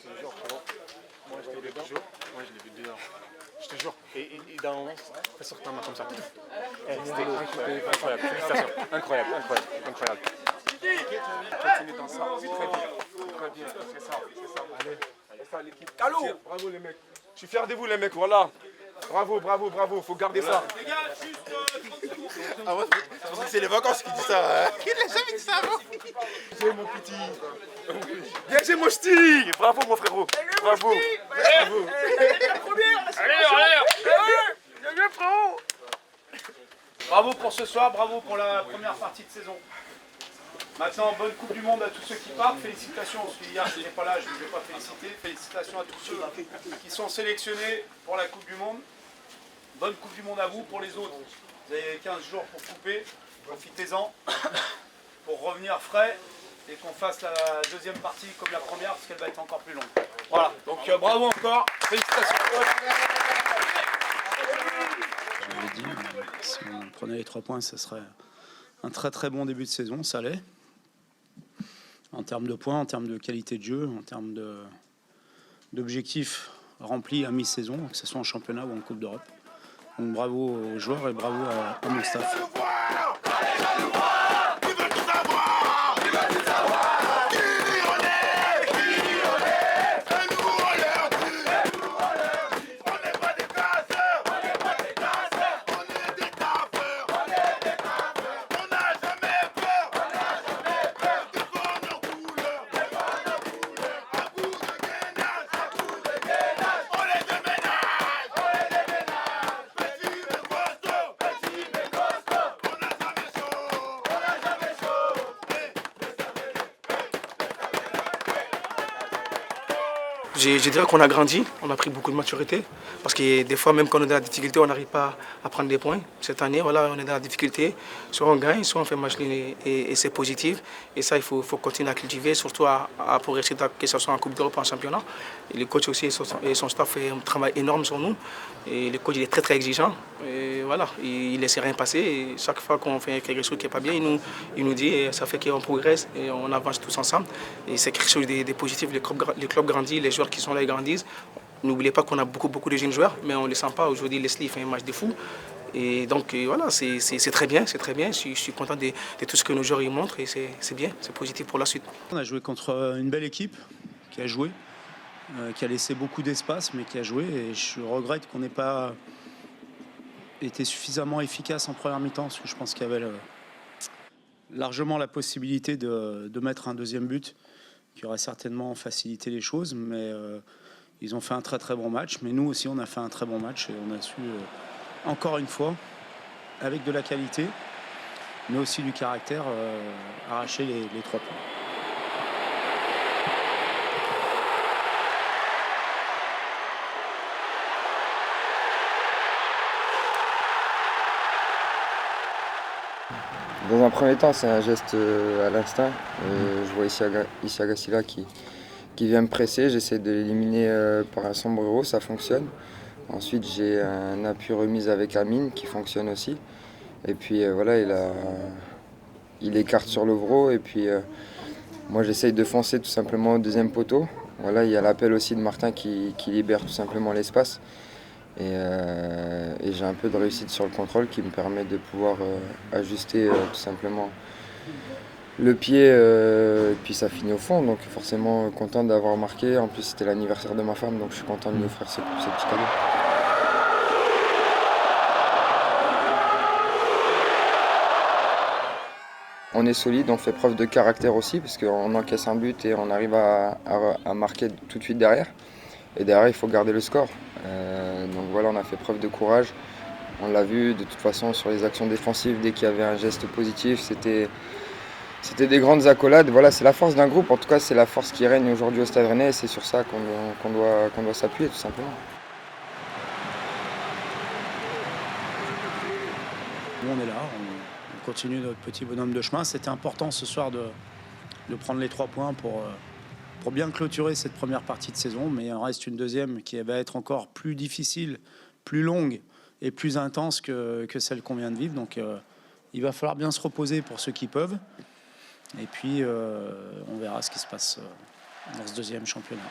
Je te jure, frérot. Moi, je l'ai vu dedans. Je te jure. Et dans un moment, ça sort ta main comme ça. C'était incroyable. Félicitations. Incroyable. Continue dans ça. C'est très bien. C'est ça. Allez. C'est ça l'équipe. Allô. Bravo les mecs. Je suis fier de vous les mecs, voilà. Bravo. Faut garder ça. Les gars, juste... Ah ouais, je pense que c'est les vacances qui disent ça. Hein. Qui n'a jamais dit ça avant? Bien mon petit. Bien j'ai mon style. Bravo mon frérot. Bravo. Allez, frérot. Bravo pour ce soir, bravo pour la première partie de saison. Maintenant, bonne Coupe du Monde à tous ceux qui partent. Félicitations, parce qu'hier je n'étais pas là, je ne vous ai pas félicité. Félicitations à tous ceux qui sont sélectionnés pour la Coupe du Monde. Bonne Coupe du Monde à vous. Pour les autres, vous avez 15 jours pour couper. Profitez-en pour revenir frais et qu'on fasse la deuxième partie comme la première, parce qu'elle va être encore plus longue. Voilà, donc bravo encore. Félicitations. Je l'ai dit, si on prenait les 3 points, ce serait un très bon début de saison, ça l'est. En termes de points, en termes de qualité de jeu, en termes d'objectifs remplis à mi-saison, que ce soit en championnat ou en Coupe d'Europe. Donc bravo aux joueurs et bravo à mon staff. Je dirais qu'on a grandi, on a pris beaucoup de maturité, parce que des fois, même quand on est dans la difficulté, on n'arrive pas à prendre des points. Cette année, voilà, on est dans la difficulté, soit on gagne, soit on fait match nul et c'est positif. Et ça, il faut continuer à cultiver, surtout à progresser, que ce soit en Coupe d'Europe ou en championnat. Et le coach aussi et son staff fait un travail énorme sur nous. Et le coach il est très exigeant. Et voilà, il ne laisse rien passer. Et chaque fois qu'on fait quelque chose qui n'est pas bien, il nous dit, et ça fait qu'on progresse et on avance tous ensemble. Et c'est quelque chose de positif. Le club grandit, les joueurs qui sont là ils grandissent. N'oubliez pas qu'on a beaucoup de jeunes joueurs, mais on ne les sent pas. Aujourd'hui, Leslie fait un match de fou. Et donc voilà, c'est très bien. Je suis content de tout ce que nos joueurs y montrent et c'est bien, c'est positif pour la suite. On a joué contre une belle équipe qui a joué, qui a laissé beaucoup d'espace, mais qui a joué. Et je regrette qu'on n'ait pas été suffisamment efficace en première mi-temps, parce que je pense qu'il y avait largement la possibilité de mettre un deuxième but qui aurait certainement facilité les choses, mais ils ont fait un très bon match. Mais nous aussi, on a fait un très bon match et on a su, encore une fois, avec de la qualité, mais aussi du caractère, arracher les 3 points. Dans un premier temps, c'est un geste à l'instinct. Je vois ici Agassila qui vient me presser. J'essaie de l'éliminer par un sombrero, ça fonctionne. Ensuite, j'ai un appui remise avec Amine qui fonctionne aussi. Et puis voilà, il écarte sur l'ovro. Et puis moi, j'essaye de foncer tout simplement au deuxième poteau. Voilà, il y a l'appel aussi de Martin qui libère tout simplement l'espace. Et j'ai un peu de réussite sur le contrôle qui me permet de pouvoir ajuster tout simplement le pied et puis ça finit au fond. Donc forcément content d'avoir marqué. En plus c'était l'anniversaire de ma femme, donc je suis content de lui offrir ce petit cadeau. On est solide, on fait preuve de caractère aussi parce qu'on encaisse un but et on arrive à marquer tout de suite derrière. Et derrière, il faut garder le score. Donc voilà, on a fait preuve de courage. On l'a vu de toute façon sur les actions défensives, dès qu'il y avait un geste positif, c'était des grandes accolades. Voilà, c'est la force d'un groupe. En tout cas, c'est la force qui règne aujourd'hui au Stade Rennais et c'est sur ça qu'on doit s'appuyer tout simplement. Nous, on est là, on continue notre petit bonhomme de chemin. C'était important ce soir de prendre les 3 points pour bien clôturer cette première partie de saison, mais il en reste une deuxième qui va être encore plus difficile, plus longue et plus intense que celle qu'on vient de vivre. Donc il va falloir bien se reposer pour ceux qui peuvent. Et puis on verra ce qui se passe dans ce deuxième championnat.